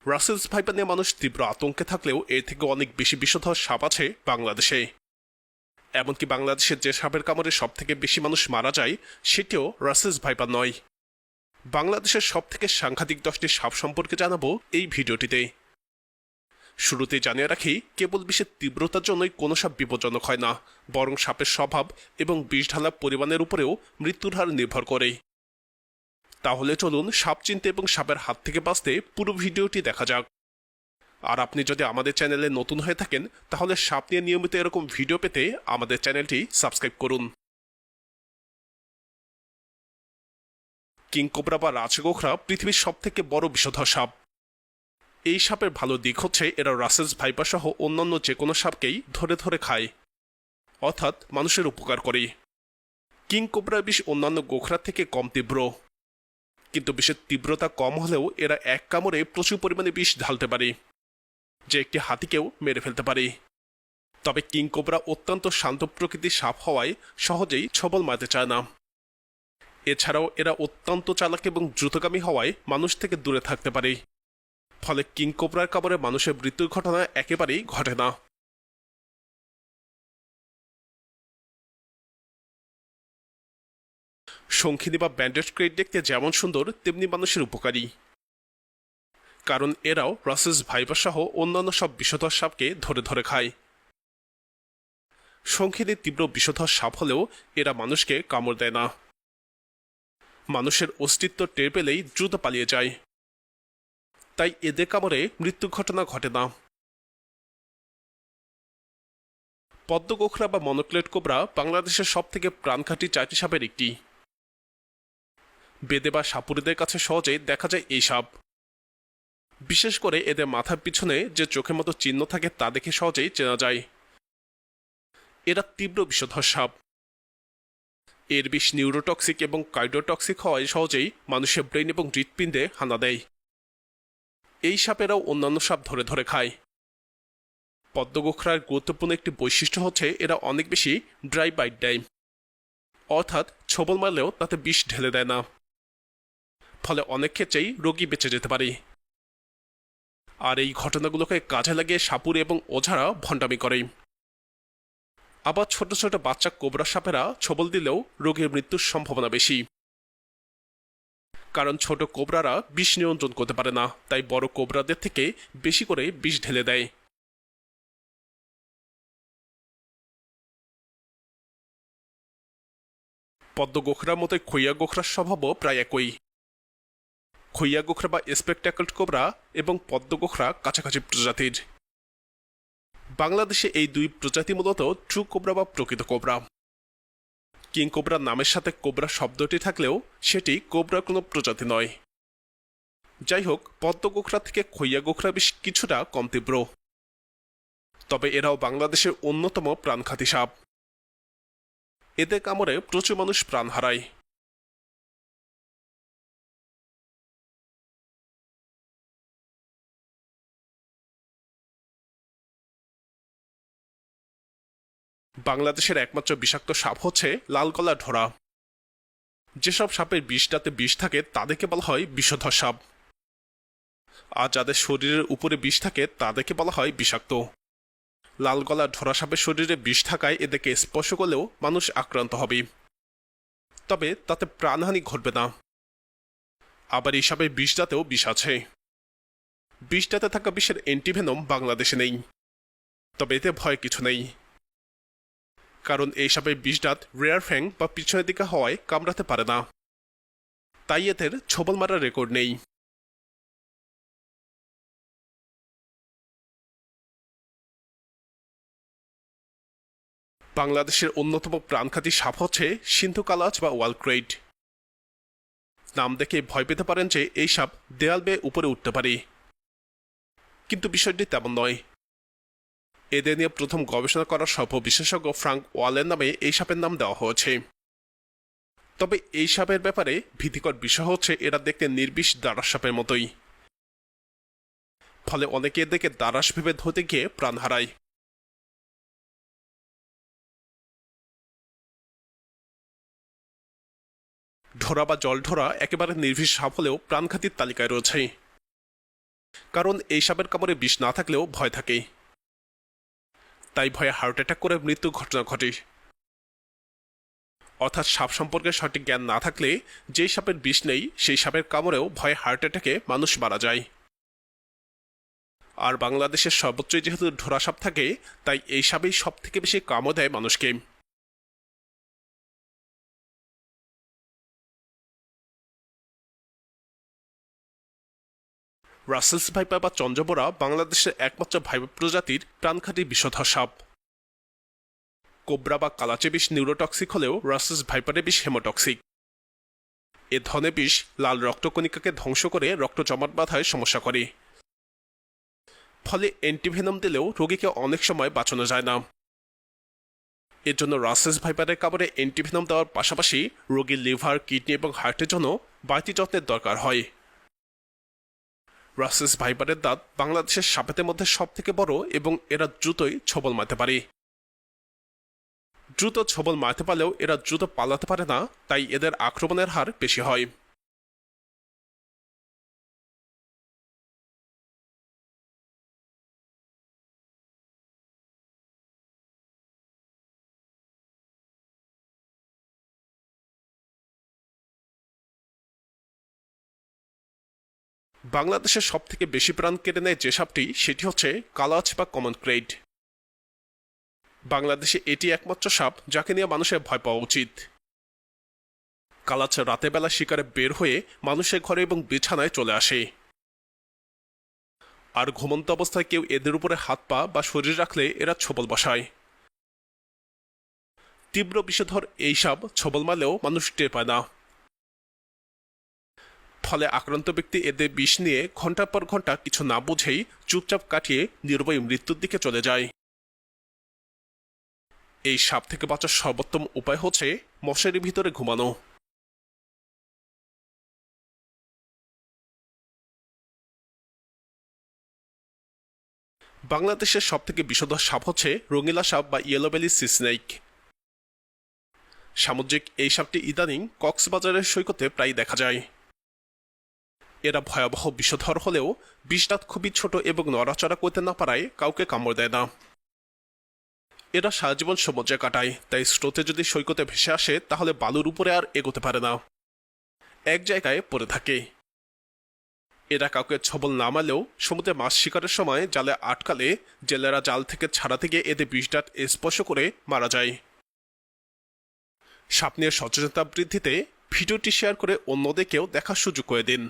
Russell's viper নিয়ে মানুষ তীব্র আতঙ্কে থাকলেও এর থেকে অনেক বেশি বিষধর সাপ আছে বাংলাদেশে। এমনকি বাংলাদেশের যে সাপের কামড়ে সব থেকে বেশি মানুষ মারা যায় সেটিও রাসেলস ভাইপার নয়। বাংলাদেশের সব থেকে সাংঘাতিক 10টি সাপ সম্পর্কে জানাবো এই ভিডিওটিতে। শুরুতে জানিয়ে রাখি, কেবল বিষের তীব্রতার জন্যই কোনো সাপ বিপজ্জনক হয় না, বরং সাপের স্বভাব এবং বিষ ঢালার পরিমাণের উপরেও মৃত্যুর হার নির্ভর করে। তাহলে চলুন সাপ চিনতে এবং সাপের হাত থেকে বাঁচতে পুরো ভিডিওটি দেখা যাক। আর আপনি যদি আমাদের চ্যানেলে নতুন হয়ে থাকেন তাহলে সাপ নিয়ে নিয়মিত এরকম ভিডিও পেতে আমাদের চ্যানেলটি সাবস্ক্রাইব করুন। কিংকোবরা বা রাজগোখরা পৃথিবীর সব থেকে বড় বিষধর সাপ। এই সাপের ভালো দিক হচ্ছে এরা রাসেলস ভাইপার সহ অন্যান্য যে কোনো সাপকেই ধরে ধরে খায়, অর্থাৎ মানুষের উপকার করে। কিংকোবরার বিষ অন্যান্য গোখরার থেকে কম তীব্র, কিন্তু বিষের তীব্রতা কম হলেও এরা এক কামড়ে প্রচুর পরিমাণে বিষ ঢালতে পারে, যে একটি হাতিকেও মেরে ফেলতে পারে। তবে কিংকোবরা অত্যন্ত শান্ত প্রকৃতির সাপ হওয়ায় সহজেই ছবল মারতে চায় না। এছাড়াও এরা অত্যন্ত চালাক এবং দ্রুতগামী হওয়ায় মানুষ থেকে দূরে থাকতে পারে, ফলে কিংকোবরার কামড়ে মানুষের মৃত্যুর ঘটনা একেবারেই ঘটে না। শঙ্খিনী বা ব্যান্ডেড ক্রেট দেখতে যেমন সুন্দর তেমনি মানুষের উপকারী, কারণ এরাও রাসেলস ভাইপার সহ অন্যান্য সব বিষধর সাপকে ধরে ধরে খায়। শঙ্খিনী তীব্র বিষধর সাপ হলেও এরা মানুষকে কামড় দেয় না, মানুষের অস্তিত্ব টের পেলেই দ্রুত পালিয়ে যায়, তাই এদের কামড়ে মৃত্যু ঘটনা ঘটে না। পদ্মগোখরা বা মনোক্লেট কোবরা বাংলাদেশের সব থেকে প্রাণঘাতী 4টি সাপের একটি। বেদে বা সাপুড়েদের কাছে সহজেই দেখা যায় এই সাপ। বিশেষ করে এদের মাথার পিছনে যে চোখের মতো চিহ্ন থাকে তা দেখে সহজেই চেনা যায়। এরা তীব্র বিষধর সাপ। এর বিষ নিউরোটক্সিক এবং কার্ডিওটক্সিক হওয়ায় সহজেই মানুষের ব্রেন এবং হৃৎপিণ্ডে হানা দেয়। এই সাপেরাও অন্যান্য সাপ ধরে ধরে খায়। পদ্মগোখরার গুরুত্বপূর্ণ একটি বৈশিষ্ট্য হচ্ছে এরা অনেক বেশি ড্রাই বাইট দেয়, অর্থাৎ ছবল মারলেও তাতে বিষ ঢেলে দেয় না, ফলে অনেক ক্ষেত্রেই রোগী বেঁচে যেতে পারে। আর এই ঘটনাগুলোকে কাজে লাগিয়ে সাপুড়ে এবং ওঝারা ভণ্ডামি করে। আবার ছোট ছোট বাচ্চা কোবরা সাপেরা ছবল দিলেও রোগীর মৃত্যুর সম্ভাবনা বেশি, কারণ ছোট কোবরারা বিষ নিয়ন্ত্রণ করতে পারে না, তাই বড় কোবরাদের থেকে বেশি করে বিষ ঢেলে দেয়। পদ্মগোখরার মতোই খইয়া গোখরার স্বভাবও প্রায় একই। খইয়া গোখরা বা স্পেকট্যাকলড কোবরা এবং পদ্মগোখরা কাছাকাছি প্রজাতির। বাংলাদেশে এই দুই প্রজাতি মূলত ট্রু কোবরা বা প্রকৃত কোবরা। কিং কোবরার নামের সাথে কোবরা শব্দটি থাকলেও সেটি কোবরার কোনো প্রজাতি নয়। যাই হোক, পদ্মগোখরা থেকে খইয়া গোখরা বেশ কিছুটা কম তীব্র, তবে এরাও বাংলাদেশের অন্যতম প্রাণঘাতী সাপ। এদের কামড়ে প্রচুর মানুষ প্রাণ হারায়। বাংলাদেশের একমাত্র বিষাক্ত সাপ হচ্ছে লাল গলা ঢোড়া। যেসব সাপের বিষটাতে বিষ থাকে তাদেরকে বলা হয় বিষধর সাপ, আর যাদের শরীরের উপরে বিষ থাকে তাদেরকে বলা হয় বিষাক্ত। লাল গলা ঢোড়া সাপের শরীরে বিষ থাকায় এদেরকে স্পর্শ করলেও মানুষ আক্রান্ত হবে, তবে তাতে প্রাণহানি ঘটবে না। আবার এই সাপের বিষটাতেও বিষ আছে। বিষটাতে থাকা বিষের অ্যান্টিভেনম বাংলাদেশে নেই, তবে এতে ভয় কিছু নেই, কারণ এই সাপের বিষদাঁত রেয়ার ফ্যাং বা পিছনের দিকে হওয়ায় কামড়াতে পারে না, তাই এদের ছবল মারার রেকর্ড নেই। বাংলাদেশের অন্যতম প্রাণঘাতী সাপ হচ্ছে সিন্ধু কালাজ বা ওয়ালক্রেট। নাম দেখে ভয় পেতে পারেন যে এই সাপ দেয়াল বেয়ে উপরে উঠতে পারে, কিন্তু বিষয়টি তেমন নয়। এদের নিয়ে প্রথম গবেষণা করা সর্ব বিশেষজ্ঞ ফ্রাঙ্ক ওয়ালের নামে এই সাপের নাম দেওয়া হয়েছে। তবে এই সাপের ব্যাপারে ভীতিকর বিষয় হচ্ছে এরা দেখতে নির্বিষ দারাস সাপের মতোই, ফলে অনেকে এদেরকে দারাস ভেবে ধরতে গিয়ে প্রাণ হারায়। ঢোড়া বা জলঢোড়া একেবারে নির্বিষ সাপ হলেও প্রাণঘাতীর তালিকায় রয়েছে। কারণ এই সাপের কামড়ে বিষ না থাকলেও ভয় থাকে, তাই ভয়ে হার্ট অ্যাটাক করে মৃত্যু ঘটনা ঘটে। অর্থাৎ সাপ সম্পর্কে সঠিক জ্ঞান না থাকলে যেই সাপের বিষ নেই সেই সাপের কামড়েও ভয়ে হার্ট অ্যাটাকে মানুষ মারা যায়। আর বাংলাদেশের সর্বোচ্চ যেহেতু ঢোরা সাপ থাকে, তাই এই সাপেই সব থেকে বেশি কামড় দেয় মানুষকে। রাসেলস ভাইপার বা চন্দ্রবোরা বাংলাদেশের একমাত্র ভাইপার প্রজাতির প্রাণঘাতী বিষধর সাপ। কোবরা বা কালাচে বিষ নিউরোটক্সিক হলেও রাসেলস ভাইপারের বিষ হেমোটক্সিক। এ ধরনের বিষ লাল রক্তকণিকাকে ধ্বংস করে রক্ত জমাট বাঁধায় সমস্যা করে, ফলে অ্যান্টিভেনম দিলেও রোগীকে অনেক সময় বাঁচানো যায় না। এর জন্য রাসেলস ভাইপারের কামড়ে অ্যান্টিভেনম দেওয়ার পাশাপাশি রোগীর লিভার, কিডনি এবং হার্টের জন্য বাড়তি যত্নের দরকার হয়। রাসেলস ভাইপারের দাঁত বাংলাদেশের সাপেদের মধ্যে সব থেকে বড় এবং এরা দ্রুতই ছোবল মারতে পারে। দ্রুত ছোবল মারতে পারলেও এরা দ্রুত পালাতে পারে না, তাই এদের আক্রমণের হার বেশি হয়। বাংলাদেশের সব থেকে বেশি প্রাণ কেড়ে নেয় যে সাপটি, সেটি হচ্ছে কালাচ বা কমন ক্রেড। বাংলাদেশে এটি একমাত্র সাপ যাকে নিয়ে মানুষের ভয় পাওয়া উচিত। কালাচ রাতের বেলা শিকারে বের হয়ে মানুষের ঘরে এবং বিছানায় চলে আসে, আর ঘুমন্ত অবস্থায় কেউ এদের উপরে হাত পা বা শরীর রাখলে এরা ছোবল বসায়। তীব্র বিষধর এই সাপ ছোবল মারলেও মানুষ টের পায় না, ফলে আক্রান্ত ব্যক্তি এদের বিষ নিয়ে ঘন্টার পর ঘন্টা কিছু না বুঝেই চুপচাপ কাটিয়ে নির্ভয় মৃত্যুর দিকে চলে যায়। এই সাপ থেকে বাঁচার সর্বোত্তম উপায় হচ্ছে মশারির ভিতরে ঘুমানো। বাংলাদেশের সব থেকে বিষধর সাপ হচ্ছে রঙিলা সাপ বা ইয়েলো বেলি সি স্নেক। সামুদ্রিক এই সাপটি ইদানিং কক্সবাজারের সৈকতে প্রায় দেখা যায়। এরা ভয়াবহ বিষধর হলেও বিষদাঁত খুবই ছোট এবং নড়াচড়া করতে না পারায় কাউকে কামড় দেয় না। এরা সারাজীবন সমুদ্রে কাটায়, তাই স্রোতে যদি সৈকতে ভেসে আসে তাহলে বালুর উপরে আর এগোতে পারে না, এক জায়গায় পড়ে থাকে। এরা কাউকে ছবল না মারলেও সমুদ্রে মাছ শিকারের সময় জালে আটকালে জেলেরা জাল থেকে ছাড়াতে গিয়ে এদের বিষদাঁত স্পর্শ করে মারা যায়। সাপ নিয়ে সচেতনতা বৃদ্ধিতে ভিডিওটি শেয়ার করে অন্যদেরকেও দেখার সুযোগ করে দিন।